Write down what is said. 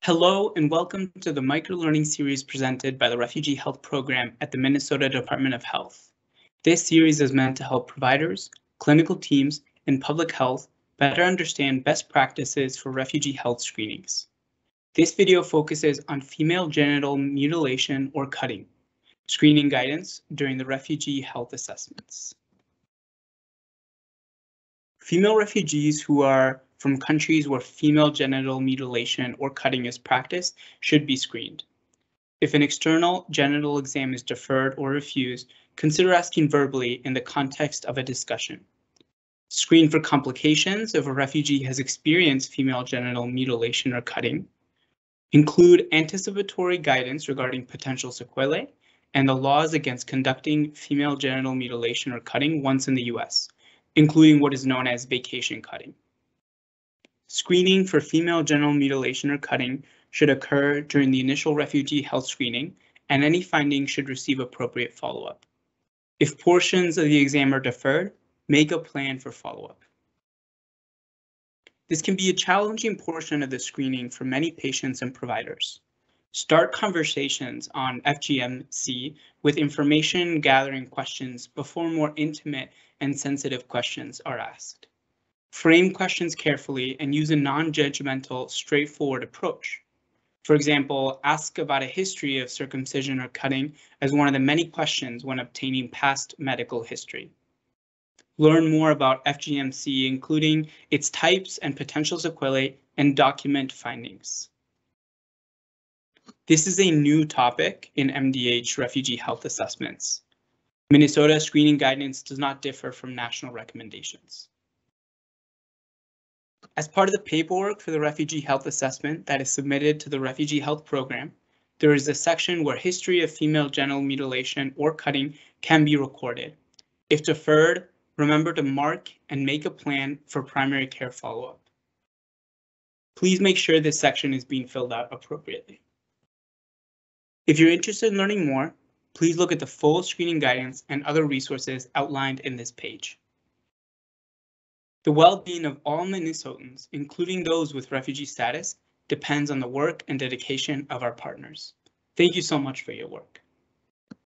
Hello and welcome to the Microlearning series presented by the Refugee Health Program at the Minnesota Department of Health. This series is meant to help providers, clinical teams, and public health better understand best practices for refugee health screenings. This video focuses on female genital mutilation or cutting, screening guidance during the refugee health assessments. Female refugees who are from countries where female genital mutilation or cutting is practiced should be screened. If an external genital exam is deferred or refused, consider asking verbally in the context of a discussion. Screen for complications if a refugee has experienced female genital mutilation or cutting. Include anticipatory guidance regarding potential sequelae and the laws against conducting female genital mutilation or cutting once in the US, including what is known as vacation cutting. Screening for female genital mutilation or cutting should occur during the initial refugee health screening, and any findings should receive appropriate follow-up. If portions of the exam are deferred, make a plan for follow-up. This can be a challenging portion of the screening for many patients and providers. Start conversations on FGMC with information gathering questions before more intimate and sensitive questions are asked. Frame questions carefully and use a non-judgmental, straightforward approach. For example, ask about a history of circumcision or cutting as one of the many questions when obtaining past medical history. Learn more about FGMC, including its types and potential sequelae, and document findings. This is a new topic in MDH refugee health assessments. Minnesota screening guidance does not differ from national recommendations. As part of the paperwork for the refugee health assessment that is submitted to the Refugee Health Program, there is a section where history of female genital mutilation or cutting can be recorded. If deferred, remember to mark and make a plan for primary care follow-up. Please make sure this section is being filled out appropriately. If you're interested in learning more, please look at the full screening guidance and other resources outlined in this page. The well-being of all Minnesotans, including those with refugee status, depends on the work and dedication of our partners. Thank you so much for your work.